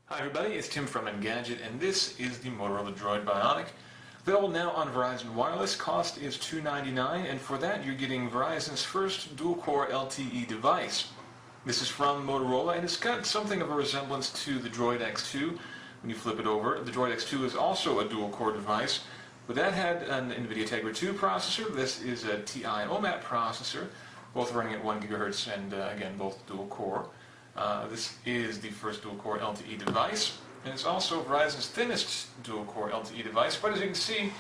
Hi everybody, it's Tim from Engadget, and this is the Motorola Droid Bionic. Available now on Verizon Wireless. Cost is $2.99, and for that you're getting Verizon's first dual-core LTE device. This is from Motorola, and it's got something of a resemblance to the Droid X2 when you flip it over. The Droid X2 is also a dual-core device, but that had an NVIDIA Tegra 2 processor. This is a TI OMAP processor, both running at 1 GHz and again, both dual-core. This is the first dual-core LTE device, and it's also Verizon's thinnest dual-core LTE device, but as you can see,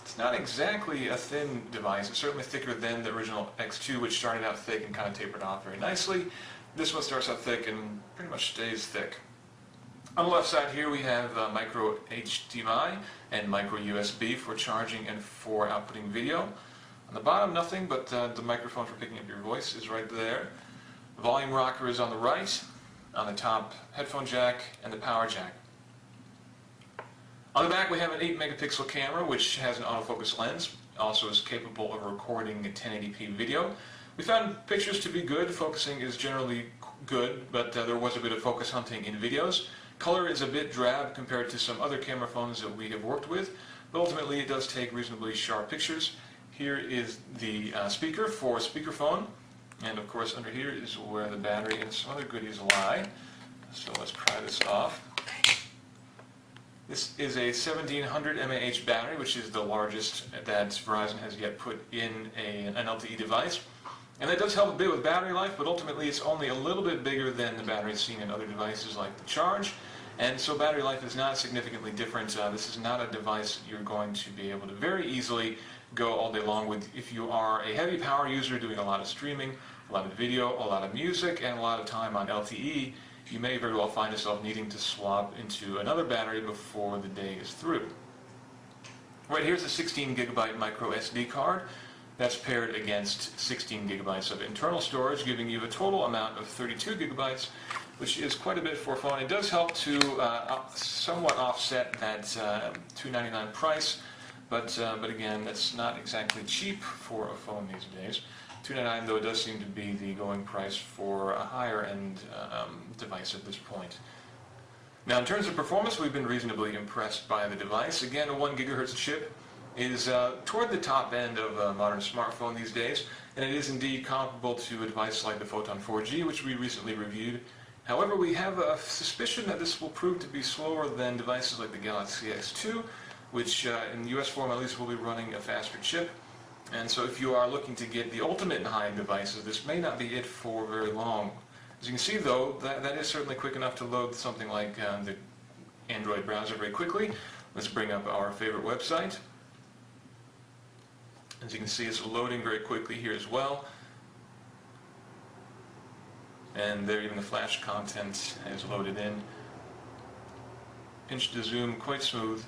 it's not exactly a thin device. It's certainly thicker than the original X2, which started out thick and kind of tapered off very nicely. This one starts out thick and pretty much stays thick. On the left side here we have micro HDMI and micro USB for charging and for outputting video. On the bottom, nothing, but the microphone for picking up your voice is right there. The volume rocker is on the right, on the top headphone jack, and the power jack. On the back we have an 8 megapixel camera which has an autofocus lens, also is capable of recording 1080p video. We found pictures to be good, focusing is generally good, but there was a bit of focus hunting in videos. Color is a bit drab compared to some other camera phones that we have worked with, but ultimately it does take reasonably sharp pictures. Here is the speaker for speakerphone. And of course under here is where the battery and some other goodies lie. So let's pry this off. This is a 1700 mAh battery, which is the largest that Verizon has yet put in an LTE device. And that does help a bit with battery life, but ultimately it's only a little bit bigger than the batteries seen in other devices like the Charge. And so battery life is not significantly different. This is not a device you're going to be able to very easily go all day long with if you are a heavy power user doing a lot of streaming, a lot of video, a lot of music, and a lot of time on LTE. You may very well find yourself needing to swap into another battery before the day is through. Right here's a 16 gigabyte micro SD card. That's paired against 16 gigabytes of internal storage, giving you a total amount of 32 gigabytes, which is quite a bit for a phone. It does help to somewhat offset that $2.99 price, but again, that's not exactly cheap for a phone these days. $2.99 though does seem to be the going price for a higher end device at this point. Now in terms of performance, we've been reasonably impressed by the device. Again, a 1 GHz chip is toward the top end of a modern smartphone these days, and it is indeed comparable to a device like the Photon 4G, which we recently reviewed. However, we have a suspicion that this will prove to be slower than devices like the Galaxy S2, which in US form at least will be running a faster chip. And so if you are looking to get the ultimate in high-end devices, this may not be it for very long. As you can see though, that is certainly quick enough to load something like the Android browser very quickly. Let's bring up our favorite website. As you can see, it's loading very quickly here as well. And there even the flash content is loaded in. Pinch to zoom, quite smooth.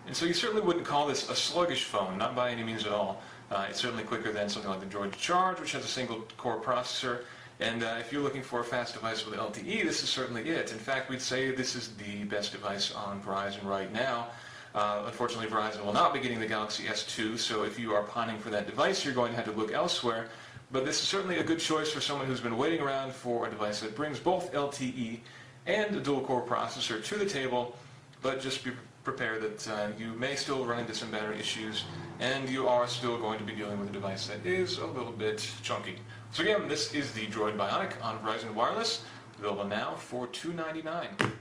And so you certainly wouldn't call this a sluggish phone, not by any means at all. It's certainly quicker than something like the Droid Charge, which has a single core processor. And if you're looking for a fast device with LTE, this is certainly it. In fact, we'd say this is the best device on Verizon right now. Unfortunately, Verizon will not be getting the Galaxy S2, so if you are pining for that device, you're going to have to look elsewhere. But this is certainly a good choice for someone who's been waiting around for a device that brings both LTE and a dual-core processor to the table, but just be prepared that you may still run into some battery issues, and you are still going to be dealing with a device that is a little bit chunky. So again, this is the Droid Bionic on Verizon Wireless, available now for $2.99.